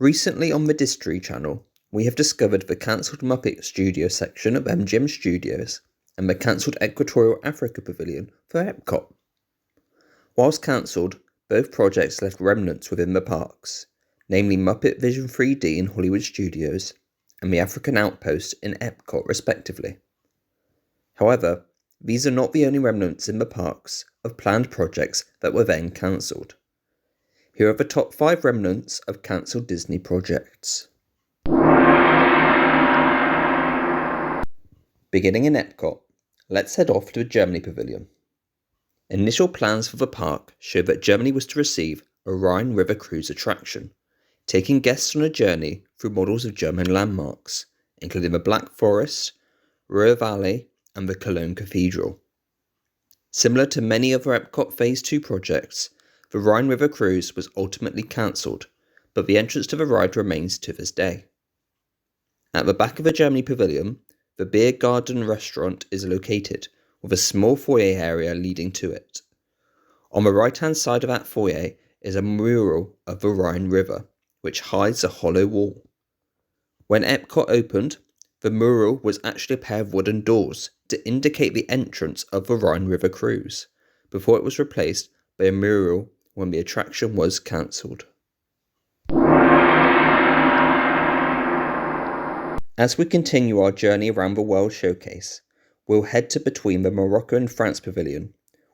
Recently on the Distory channel, we have discovered the cancelled Muppet Studio section of MGM Studios and the cancelled Equatorial Africa Pavilion for Epcot. Whilst cancelled, both projects left remnants within the parks, namely Muppet Vision 3D in Hollywood Studios and the African Outpost in Epcot respectively. However, these are not the only remnants in the parks of planned projects that were then cancelled. Here are the top 5 remnants of cancelled Disney projects. Beginning in Epcot, let's head off to the Germany Pavilion. Initial plans for the park show that Germany was to receive a Rhine River cruise attraction, taking guests on a journey through models of German landmarks, including the Black Forest, Ruhr Valley, and the Cologne Cathedral. Similar to many other Epcot Phase 2 projects, the Rhine River cruise was ultimately cancelled, but the entrance to the ride remains to this day. At the back of the Germany Pavilion, the Beer Garden restaurant is located, with a small foyer area leading to it. On the right-hand side of that foyer is a mural of the Rhine River, which hides a hollow wall. When Epcot opened, the mural was actually a pair of wooden doors to indicate the entrance of the Rhine River cruise, before it was replaced by a mural when the attraction was cancelled. As we continue our journey around the World Showcase, we'll head to between the Morocco and France Pavilion,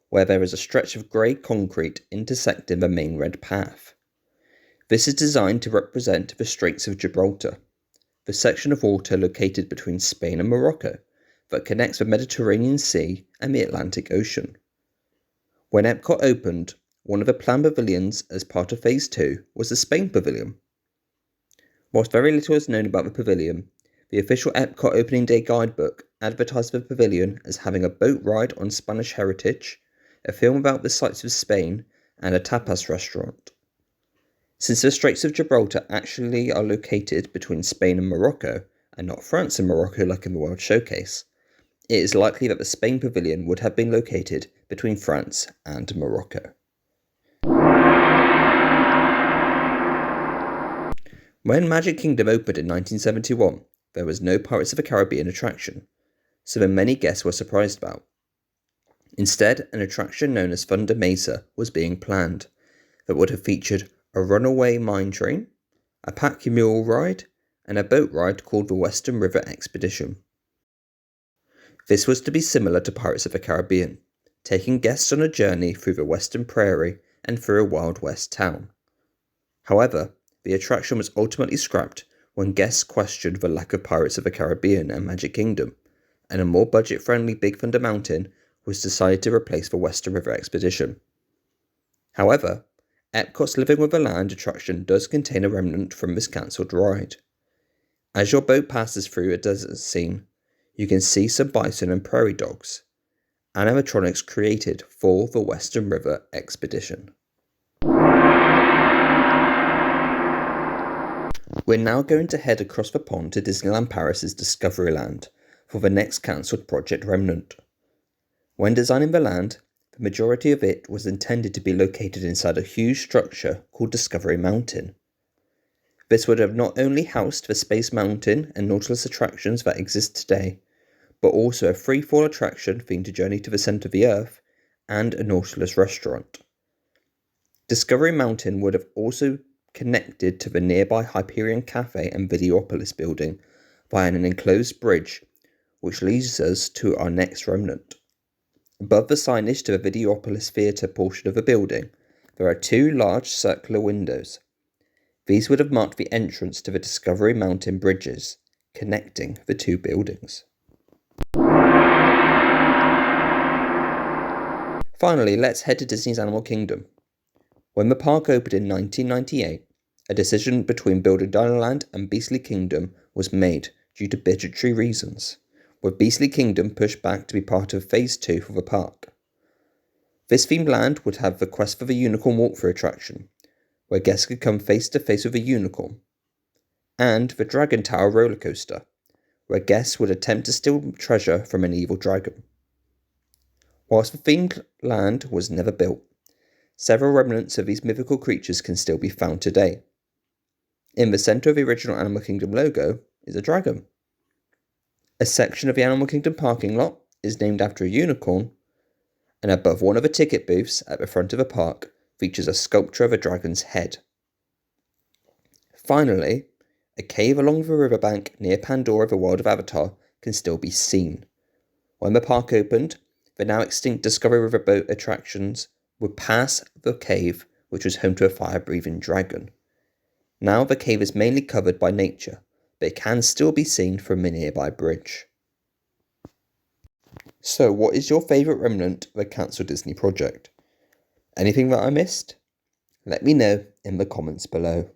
where there is a stretch of grey concrete intersecting the main red path. This is designed to represent the Straits of Gibraltar, the section of water located between Spain and Morocco that connects the Mediterranean Sea and the Atlantic Ocean. When Epcot opened, one of the planned pavilions as part of Phase 2 was the Spain Pavilion. Whilst very little is known about the pavilion, the official Epcot opening day guidebook advertised the pavilion as having a boat ride on Spanish heritage, a film about the sights of Spain, and a tapas restaurant. Since the Straits of Gibraltar actually are located between Spain and Morocco, and not France and Morocco like in the World Showcase, it is likely that the Spain Pavilion would have been located between France and Morocco. When Magic Kingdom opened in 1971, there was no Pirates of the Caribbean attraction, something many guests were surprised about. Instead, an attraction known as Thunder Mesa was being planned, that would have featured a runaway mine train, a pack mule ride, and a boat ride called the Western River Expedition. This was to be similar to Pirates of the Caribbean, taking guests on a journey through the Western Prairie and through a Wild West town. However, the attraction was ultimately scrapped when guests questioned the lack of Pirates of the Caribbean and Magic Kingdom, and a more budget-friendly Big Thunder Mountain was decided to replace the Western River Expedition. However, Epcot's Living with the Land attraction does contain a remnant from this cancelled ride. As your boat passes through a desert scene, you can see some bison and prairie dogs, animatronics created for the Western River Expedition. We're now going to head across the pond to Disneyland Paris' Discoveryland for the next cancelled Project Remnant. When designing the land, the majority of it was intended to be located inside a huge structure called Discovery Mountain. This would have not only housed the Space Mountain and Nautilus attractions that exist today, but also a free-fall attraction themed to Journey to the Centre of the Earth and a Nautilus restaurant. Discovery Mountain would have also connected to the nearby Hyperion Cafe and Videopolis building via an enclosed bridge, which leads us to our next remnant. Above the signage to the Videopolis Theatre portion of the building, there are 2 large circular windows. These would have marked the entrance to the Discovery Mountain bridges, connecting the 2 buildings. Finally, let's head to Disney's Animal Kingdom. When the park opened in 1998, a decision between building Dinoland and Beastly Kingdom was made due to budgetary reasons, with Beastly Kingdom pushed back to be part of Phase 2 for the park. This themed land would have the Quest for the Unicorn walkthrough attraction, where guests could come face to face with a unicorn, and the Dragon Tower roller coaster, where guests would attempt to steal treasure from an evil dragon. Whilst the themed land was never built, several remnants of these mythical creatures can still be found today. In the centre of the original Animal Kingdom logo is a dragon. A section of the Animal Kingdom parking lot is named after a unicorn, and above one of the ticket booths at the front of the park features a sculpture of a dragon's head. Finally, a cave along the riverbank near Pandora, the World of Avatar, can still be seen. When the park opened, the now extinct Discovery Riverboat attractions would pass the cave, which was home to a fire-breathing dragon. Now the cave is mainly covered by nature, but it can still be seen from a nearby bridge. So, what is your favourite remnant of a cancelled Disney project? Anything that I missed? Let me know in the comments below.